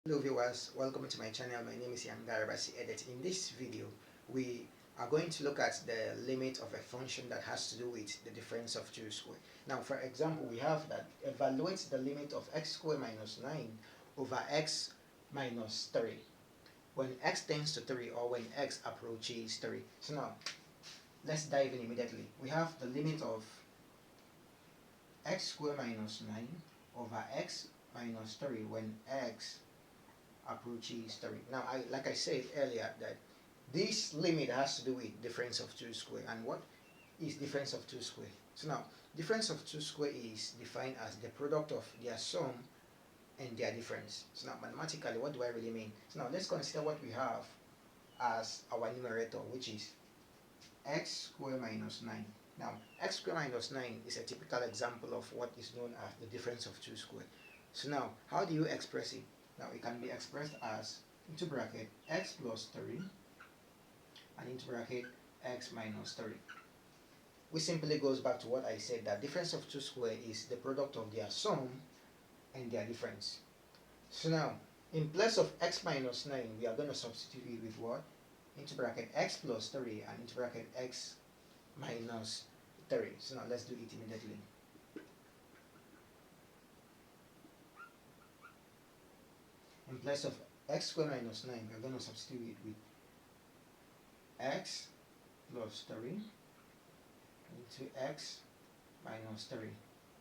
Hello viewers, welcome to my channel. My name is Young Darabasi Edit. In this video, we are going to look at the limit of a function that has to do with the difference of two squared. Now, for example, we have that evaluates the limit of x squared minus 9 over x minus 3 when x tends to 3 or when x approaches 3. So now, let's dive in immediately. We have the limit of x squared minus 9 over x minus 3 when x approaches 3. Now, like I said earlier, that this limit has to do with difference of two square. And what is difference of two square? So now, difference of two square is defined as the product of their sum and their difference. So now, mathematically, what do I really mean? So now, let's consider what we have as our numerator, which is x squared minus 9. Now, x squared minus 9 is a typical example of what is known as the difference of two square. So now, how do you express it? Now, it can be expressed as into bracket x plus 3 and into bracket x minus 3. Which simply goes back to what I said, that difference of two square is the product of their sum and their difference. So now, in place of x minus 9, we are going to substitute it with what? Into bracket x plus 3 and into bracket x minus 3. So now let's do it immediately. In place of x squared minus 9, we are going to substitute it with x plus 3 into x minus 3.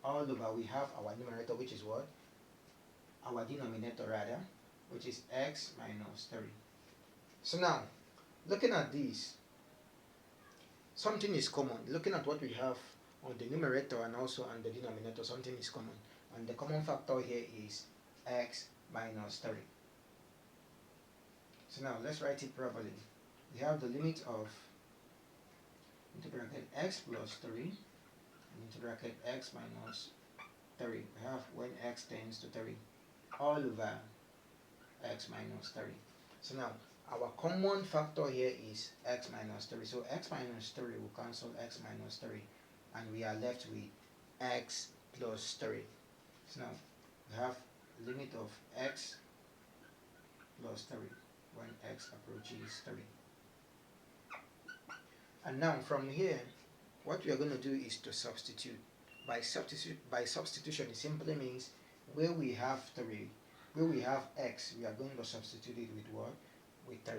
All over, we have our numerator, which is what? Our denominator rather, which is x minus 3. So now, looking at this, something is common. Looking at what we have on the numerator and also on the denominator, something is common. And the common factor here is x minus 3. So now, let's write it properly. We have the limit of into bracket x plus 3 and into bracket x minus 3. We have when x tends to 3 all over x minus 3. So now, our common factor here is x minus 3. So x minus 3 will cancel x minus 3 and we are left with x plus 3. So now, we have limit of x plus 3 when x approaches 3. And now from here, what we are going to do is to substitute. By substitution, it simply means where we have 3, where we have x, we are going to substitute it with what? With 3.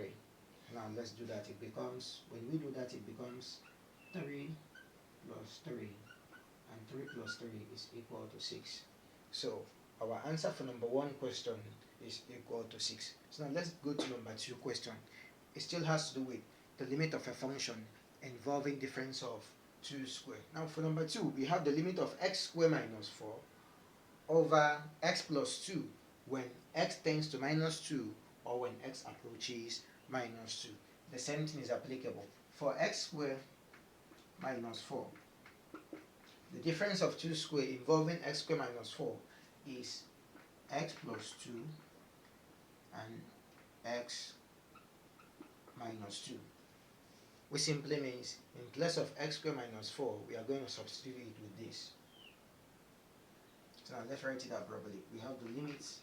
Now let's do that. It becomes, when we do that, it becomes 3 plus 3. And 3 plus 3 is equal to 6. So our answer for number 1 question is equal to 6. So now let's go to number 2 question. It still has to do with the limit of a function involving difference of 2 square. Now for number 2, we have the limit of x squared minus 4 over x plus 2 when x tends to minus 2 or when x approaches minus 2. The same thing is applicable. For x squared minus 4, the difference of 2 square involving x squared minus 4 is x plus 2 and x minus 2. Which simply means in place of x squared minus 4, we are going to substitute it with this. So now let's write it out properly. We have the limits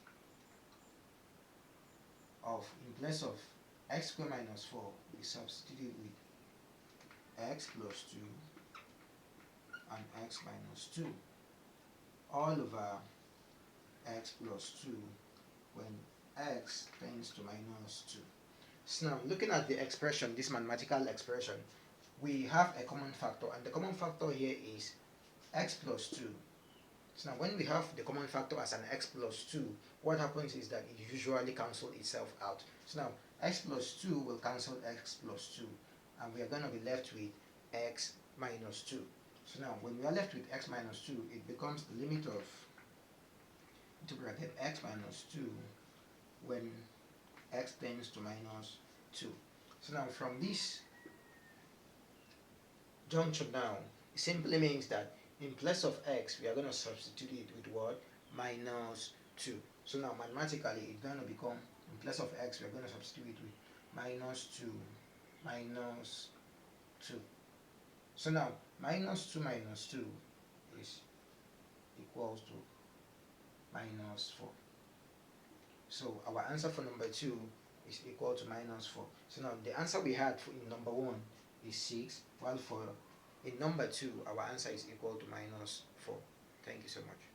of, in place of x squared minus 4, we substitute with x plus 2 and x minus 2 all over x plus 2 when x tends to minus 2. So now, looking at the expression, this mathematical expression, we have a common factor, and the common factor here is x plus 2. So now, when we have the common factor as an x plus 2, what happens is that it usually cancels itself out. So now, x plus 2 will cancel x plus 2, and we are going to be left with x minus 2. So now, when we are left with x minus 2, it becomes the limit of into bracket x minus 2 when x tends to minus 2. So now from this junction now, it simply means that in place of x, we are going to substitute it with what? Minus 2. So now mathematically, it's going to become, in place of x, we are going to substitute it with minus 2, minus 2. So now, minus 2 minus 2 is equals to minus 4. So our answer for number 2 is equal to minus 4. So now the answer we had for in number 1 is 6, while for in number 2 our answer is equal to minus 4. Thank you so much.